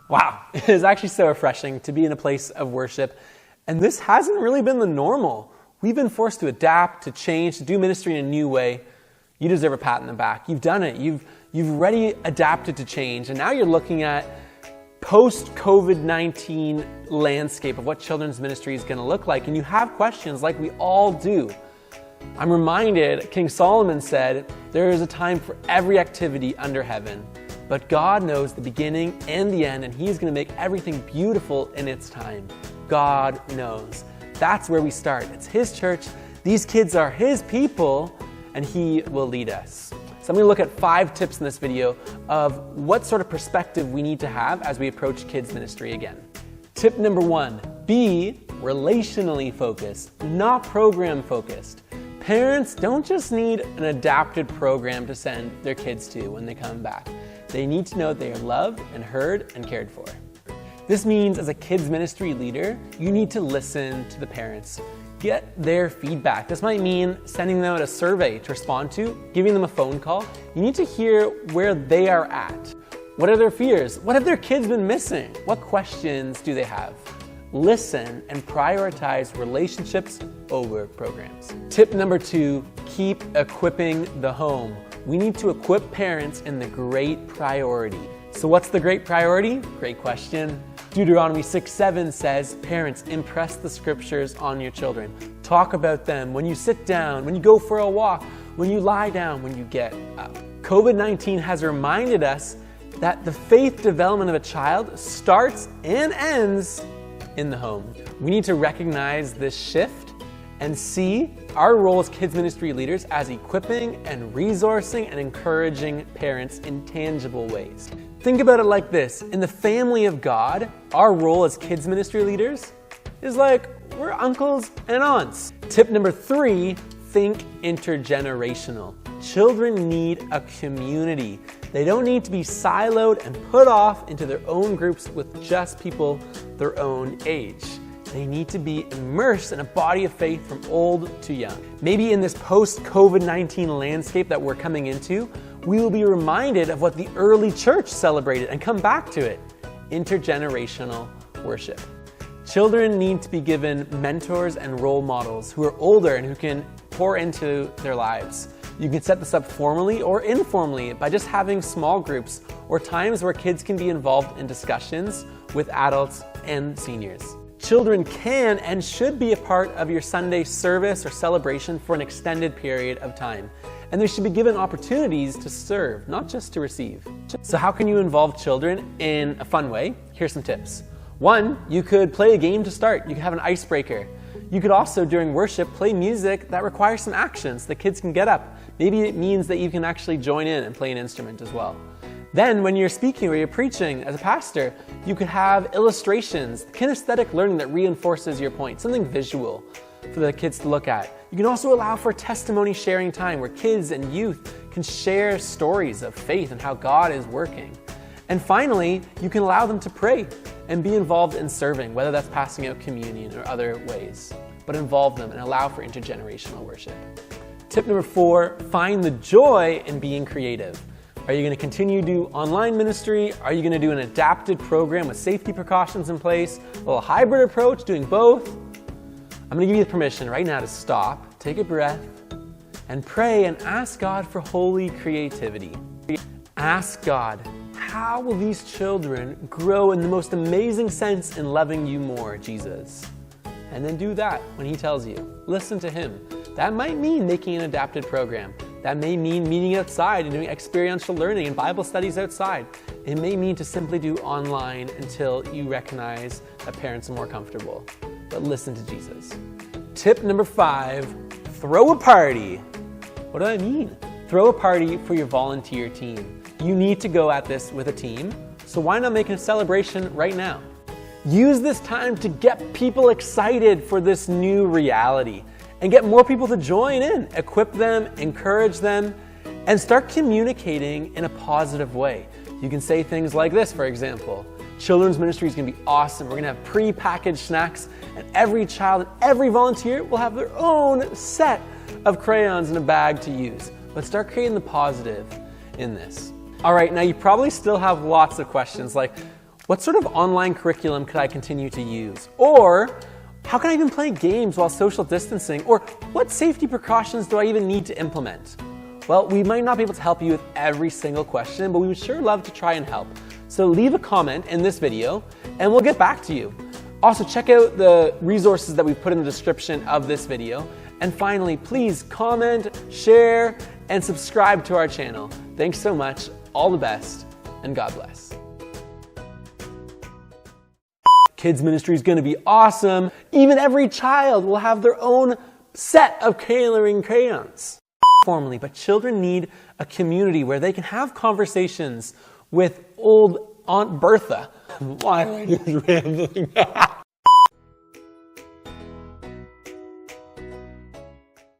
Wow, it is actually so refreshing to be in a place of worship. And this hasn't really been the normal. We've been forced to adapt, to change, to do ministry in a new way. You deserve a pat in the back. You've done it. You've already adapted to change. And now you're looking at post-COVID-19 landscape of what children's ministry is going to look like. And you have questions like we all do. I'm reminded, King Solomon said, there is a time for every activity under heaven. But God knows the beginning and the end, and He's going to make everything beautiful in its time. God knows. That's where we start. It's His church. These kids are His people, and He will lead us. So I'm going to look at 5 tips in this video of what sort of perspective we need to have as we approach kids ministry again. Tip number 1, be relationally focused, not program focused. Parents don't just need an adapted program to send their kids to when they come back. They need to know they are loved and heard and cared for. This means as a kids ministry leader, you need to listen to the parents. Get their feedback. This might mean sending them out a survey to respond to, giving them a phone call. You need to hear where they are at. What are their fears? What have their kids been missing? What questions do they have? Listen and prioritize relationships over programs. Tip number 2, keep equipping the home. We need to equip parents in the great priority. So what's the great priority? Great question. Deuteronomy 6:7 says, parents, impress the scriptures on your children. Talk about them when you sit down, when you go for a walk, when you lie down, when you get up. COVID-19 has reminded us that the faith development of a child starts and ends in the home. We need to recognize this shift and see our role as kids ministry leaders as equipping and resourcing and encouraging parents in tangible ways. Think about it like this. In the family of God, our role as kids ministry leaders is like we're uncles and aunts. Tip number 3, think intergenerational. Children need a community. They don't need to be siloed and put off into their own groups with just people their own age. They need to be immersed in a body of faith from old to young. Maybe in this post-COVID-19 landscape that we're coming into, we will be reminded of what the early church celebrated and come back to it: intergenerational worship. Children need to be given mentors and role models who are older and who can pour into their lives. You can set this up formally or informally by just having small groups or times where kids can be involved in discussions with adults and seniors. Children can and should be a part of your Sunday service or celebration for an extended period of time. And they should be given opportunities to serve, not just to receive. So how can you involve children in a fun way? Here's some tips. 1, you could play a game to start. You could have an icebreaker. You could also, during worship, play music that requires some action so the kids can get up. Maybe it means that you can actually join in and play an instrument as well. Then when you're speaking or you're preaching as a pastor, you could have illustrations, kinesthetic learning that reinforces your point, something visual for the kids to look at. You can also allow for testimony sharing time where kids and youth can share stories of faith and how God is working. And finally, you can allow them to pray and be involved in serving, whether that's passing out communion or other ways. But involve them and allow for intergenerational worship. Tip number 4, find the joy in being creative. Are you going to continue to do online ministry? Are you going to do an adapted program with safety precautions in place? A little hybrid approach, doing both? I'm going to give you the permission right now to stop, take a breath, and pray and ask God for holy creativity. Ask God, how will these children grow in the most amazing sense in loving you more, Jesus? And then do that when He tells you. Listen to Him. That might mean making an adapted program. That may mean meeting outside and doing experiential learning and Bible studies outside. It may mean to simply do online until you recognize that parents are more comfortable. But listen to Jesus. Tip number 5, throw a party. What do I mean? Throw a party for your volunteer team. You need to go at this with a team, so why not make a celebration right now? Use this time to get people excited for this new reality and get more people to join in. Equip them, encourage them, and start communicating in a positive way. You can say things like this, for example. Children's ministry is going to be awesome. We're going to have pre-packaged snacks, and every child and every volunteer will have their own set of crayons in a bag to use. But start creating the positive in this. All right, now you probably still have lots of questions like, What sort of online curriculum could I continue to use? Or how can I even play games while social distancing? Or what safety precautions do I even need to implement? Well, we might not be able to help you with every single question, but we would sure love to try and help. So leave a comment in this video and we'll get back to you. Also, check out the resources that we've put in the description of this video. And finally, please comment, share, and subscribe to our channel. Thanks so much, all the best, and God bless. Kids ministry is going to be awesome. Even every child will have their own set of coloring crayons. Formally, but children need a community where they can have conversations with old Aunt Bertha. Why am I just rambling?